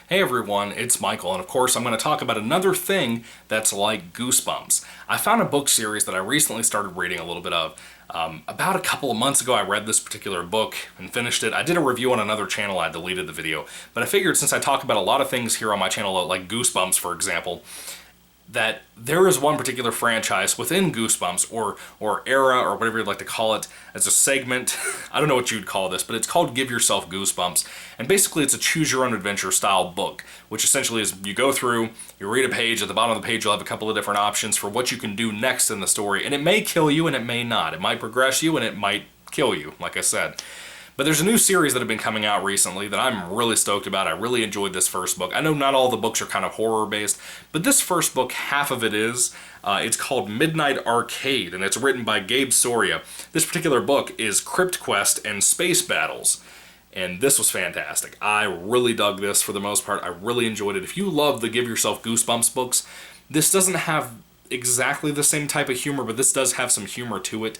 Hey everyone, it's Michael, and of course I'm going to talk about another thing that's like Goosebumps. I found a book series that I recently started reading a little bit of. About a couple of months ago I read this particular book and finished it. I did a review on another channel, I deleted the video, but I figured since I talk about a lot of things here on my channel, like Goosebumps for example, that there is one particular franchise within Goosebumps, or era, or whatever you'd like to call it, as a segment. I don't know what you'd call this, but it's called Give Yourself Goosebumps. And basically it's a choose-your-own-adventure style book, which essentially is you go through, you read a page, at the bottom of the page you'll have a couple of different options for what you can do next in the story, and it may kill you and it may not. It might progress you and it might kill you, like I said. But there's a new series that have been coming out recently that I'm really stoked about. I really enjoyed this first book. I know not all the books are kind of horror-based, but this first book, half of it is. It's called Midnight Arcade, and it's written by Gabe Soria. This particular book is Crypt Quest and Space Battles, and this was fantastic. I really dug this for the most part. I really enjoyed it. If you love the Give Yourself Goosebumps books, this doesn't have exactly the same type of humor, but this does have some humor to it.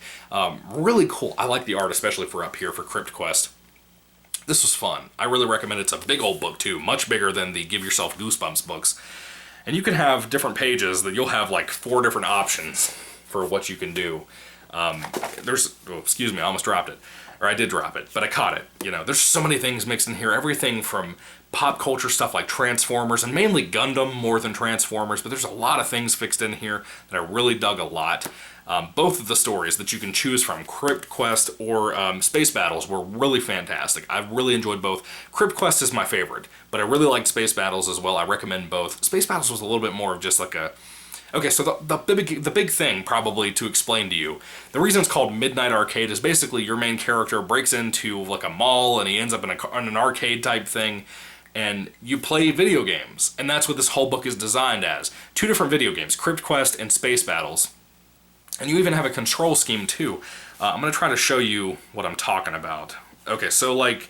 Really cool. I like the art, especially for up here for Crypt Quest. This was fun. I really recommend it. It's a big old book too, much bigger than the Give Yourself Goosebumps books. And you can have different pages that you'll have like 4 different options for what you can do. Excuse me, I almost dropped it. Or I did drop it, but I caught it. You know, there's so many things mixed in here. Everything from pop culture stuff like Transformers, and mainly Gundam more than Transformers, but there's a lot of things fixed in here that I really dug a lot. Both of the stories that you can choose from, Crypt Quest or Space Battles, were really fantastic. I really enjoyed both. Crypt Quest is my favorite, but I really liked Space Battles as well. I recommend both. Space Battles was a little bit more of just like a... Okay, so the big thing, probably, to explain to you, the reason it's called Midnight Arcade is basically your main character breaks into like a mall and he ends up in an arcade type thing, and you play video games. And that's what this whole book is designed as. 2 different video games, Crypt Quest and Space Battles. And you even have a control scheme too. I'm going to try to show you what I'm talking about. Okay, so like,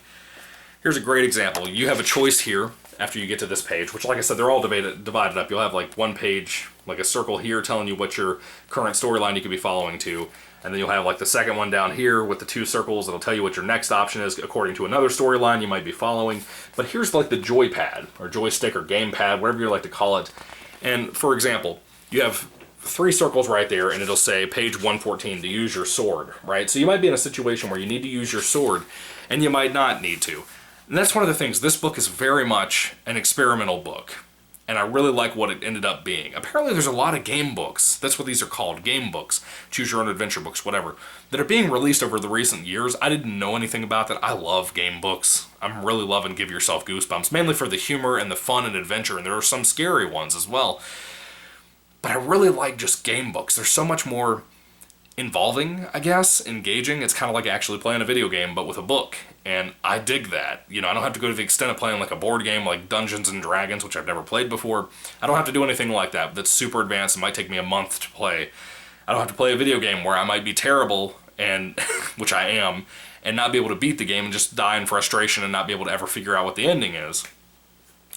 here's a great example. You have a choice here after you get to this page, which, like I said, they're all divided up. You'll have like one page, like a circle here telling you what your current storyline you could be following to, and then you'll have like the second one down here with the 2 circles that'll tell you what your next option is according to another storyline you might be following. But here's like the joypad, or joystick, or gamepad, whatever you like to call it. And for example, you have 3 circles right there, and it'll say page 114 to use your sword, right? So you might be in a situation where you need to use your sword, and you might not need to. And that's one of the things. This book is very much an experimental book, and I really like what it ended up being. Apparently there's a lot of game books, that's what these are called, game books, choose your own adventure books, whatever, that are being released over the recent years. I didn't know anything about that. I love game books. I'm really loving Give Yourself Goosebumps, mainly for the humor and the fun and adventure, and there are some scary ones as well. But I really like just game books. They're so much more involving, I guess, engaging. It's kind of like actually playing a video game, but with a book. And I dig that. You know, I don't have to go to the extent of playing like a board game like Dungeons and Dragons, which I've never played before. I don't have to do anything like that. That's super advanced. It might take me a month to play. I don't have to play a video game where I might be terrible, and which I am, and not be able to beat the game and just die in frustration and not be able to ever figure out what the ending is.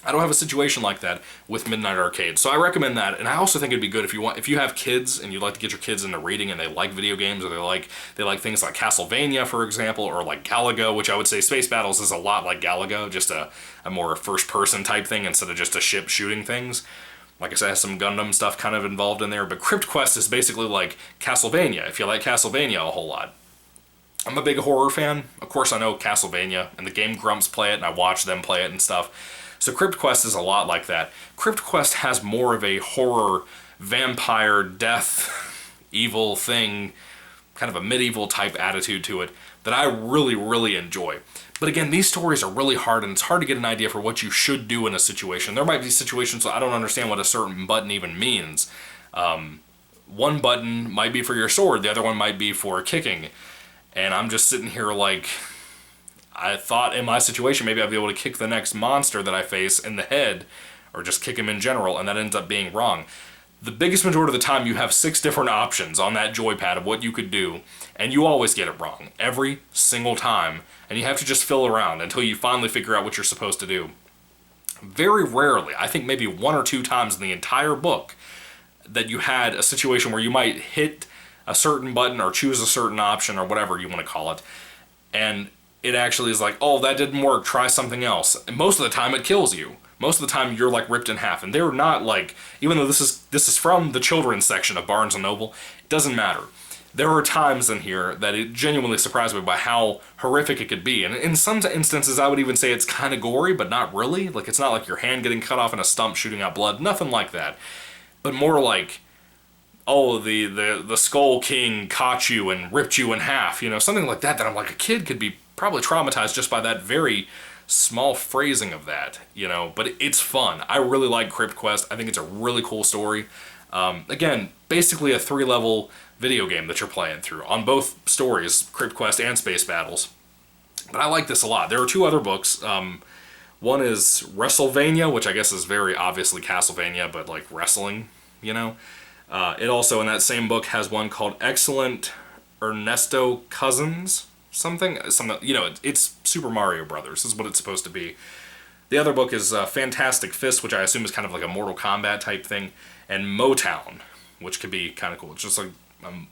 I don't have a situation like that with Midnight Arcade, so I recommend that. And I also think it'd be good if you have kids and you'd like to get your kids into reading and they like video games, or they like things like Castlevania, for example, or like Galaga, which I would say Space Battles is a lot like Galaga, just a more first-person type thing instead of just a ship shooting things. Like I said, it has some Gundam stuff kind of involved in there, but Crypt Quest is basically like Castlevania, if you like Castlevania a whole lot. I'm a big horror fan. Of course I know Castlevania, and the Game Grumps play it, and I watch them play it and stuff. So Crypt Quest is a lot like that. Crypt Quest has more of a horror, vampire, death, evil thing, kind of a medieval type attitude to it that I really, really enjoy. But again, these stories are really hard, and it's hard to get an idea for what you should do in a situation. There might be situations where I don't understand what a certain button even means. One button might be for your sword, the other one might be for kicking. And I'm just sitting here like, I thought in my situation maybe I'd be able to kick the next monster that I face in the head, or just kick him in general, and that ends up being wrong. The biggest majority of the time you have 6 different options on that joypad of what you could do, and you always get it wrong, every single time, and you have to just fill around until you finally figure out what you're supposed to do. Very rarely, I think maybe 1 or 2 times in the entire book, that you had a situation where you might hit a certain button or choose a certain option or whatever you want to call it, and it actually is like, oh, that didn't work, try something else. And most of the time it kills you. Most of the time you're like ripped in half. And they're not like, even though this is from the children's section of Barnes & Noble, it doesn't matter. There are times in here that it genuinely surprised me by how horrific it could be. And in some instances, I would even say it's kind of gory, but not really. Like, it's not like your hand getting cut off and a stump shooting out blood. Nothing like that. But more like, oh, the Skull King caught you and ripped you in half. You know, something like that I'm like, a kid could be probably traumatized just by that very small phrasing of that, you know. But it's fun. I really like Crypt Quest. I think it's a really cool story. Again, basically a 3-level video game that you're playing through on both stories, Crypt Quest and Space Battles. But I like this a lot. There are 2 other books. One is WrestleVania, which I guess is very obviously Castlevania, but like wrestling, you know. It also, in that same book, has one called Excellent Ernesto Cousins, something, you know, it's Super Mario Brothers is what it's supposed to be. The other book is Fantastic Fist, which I assume is kind of like a Mortal Kombat type thing, and Motown, which could be kind of cool. It's just like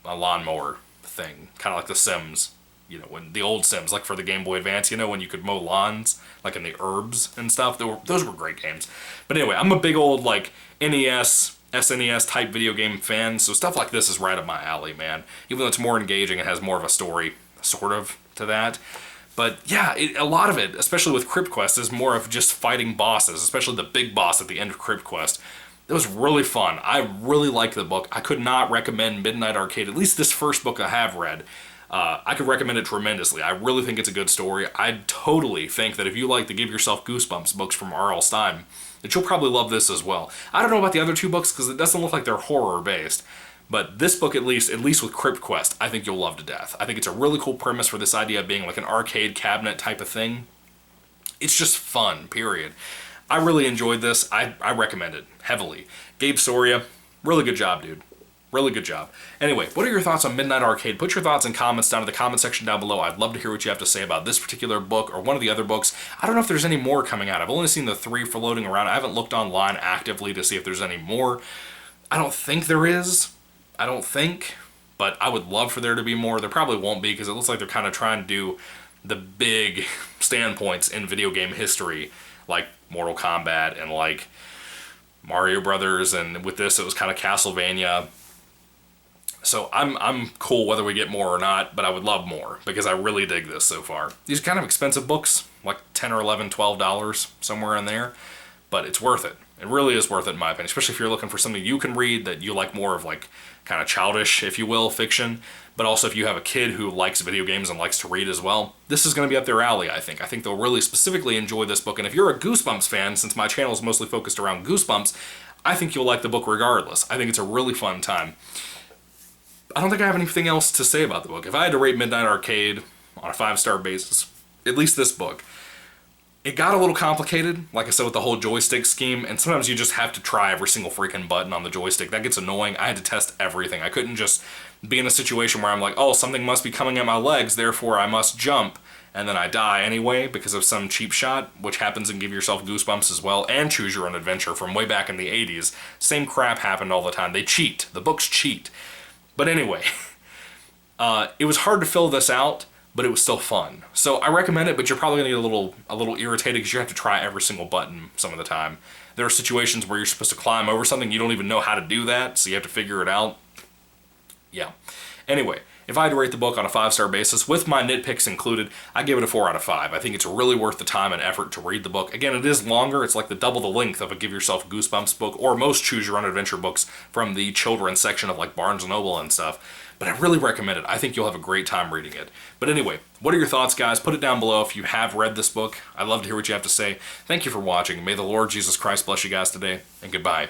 a lawnmower thing, kind of like The Sims, you know, when the old Sims, like for the Game Boy Advance, you know, when you could mow lawns, like in the herbs and stuff. Those were great games. But anyway, I'm a big old, like, NES, SNES type video game fan, so stuff like this is right up my alley, man. Even though it's more engaging, it has more of a story, sort of, to that. But yeah, a lot of it, especially with Crypt Quest, is more of just fighting bosses, especially the big boss at the end of Crypt Quest. It was really fun. I really liked the book. I could not recommend Midnight Arcade, at least this first book I have read. I could recommend it tremendously. I really think it's a good story. I totally think that if you like the Give Yourself Goosebumps books from R.L. Stine, that you'll probably love this as well. I don't know about the other 2 books because it doesn't look like they're horror-based. But this book, at least with Crypt Quest, I think you'll love to death. I think it's a really cool premise for this idea of being like an arcade cabinet type of thing. It's just fun, period. I really enjoyed this. I recommend it heavily. Gabe Soria, really good job, dude. Really good job. Anyway, what are your thoughts on Midnight Arcade? Put your thoughts in comments down in the comment section down below. I'd love to hear what you have to say about this particular book or one of the other books. I don't know if there's any more coming out. I've only seen the 3 floating around. I haven't looked online actively to see if there's any more. I don't think there is. I don't think. But I would love for there to be more. There probably won't be because it looks like they're kind of trying to do the big standpoints in video game history, like Mortal Kombat and like Mario Brothers, and with this it was kind of Castlevania. So I'm cool whether we get more or not, but I would love more because I really dig this so far. These are kind of expensive books, like $10 or $11, $12, somewhere in there, but it's worth it. It really is worth it in my opinion, especially if you're looking for something you can read that you like more of, like kind of childish, if you will, fiction, but also if you have a kid who likes video games and likes to read as well, this is going to be up their alley, I think. I think they'll really specifically enjoy this book, and if you're a Goosebumps fan, since my channel is mostly focused around Goosebumps, I think you'll like the book regardless. I think it's a really fun time. I don't think I have anything else to say about the book. If I had to rate Midnight Arcade on a 5-star basis, at least this book, it got a little complicated, like I said, with the whole joystick scheme, and sometimes you just have to try every single freaking button on the joystick. That gets annoying. I had to test everything. I couldn't just be in a situation where I'm like, oh, something must be coming at my legs, therefore I must jump, and then I die anyway because of some cheap shot, which happens in Give Yourself Goosebumps as well, and Choose Your Own Adventure from way back in the 80s. Same crap happened all the time. They cheat. The books cheat. But anyway, it was hard to fill this out, but it was still fun. So I recommend it, but you're probably going to get a little irritated because you have to try every single button some of the time. There are situations where you're supposed to climb over something, you don't even know how to do that, so you have to figure it out. Yeah. Anyway, if I had to rate the book on a 5-star basis, with my nitpicks included, I give it a 4 out of 5. I think it's really worth the time and effort to read the book. Again, it is longer. It's like double the length of a Give Yourself Goosebumps book, or most Choose Your Own Adventure books from the children's section of like Barnes & Noble and stuff. But I really recommend it. I think you'll have a great time reading it. But anyway, what are your thoughts, guys? Put it down below if you have read this book. I'd love to hear what you have to say. Thank you for watching. May the Lord Jesus Christ bless you guys today, and goodbye.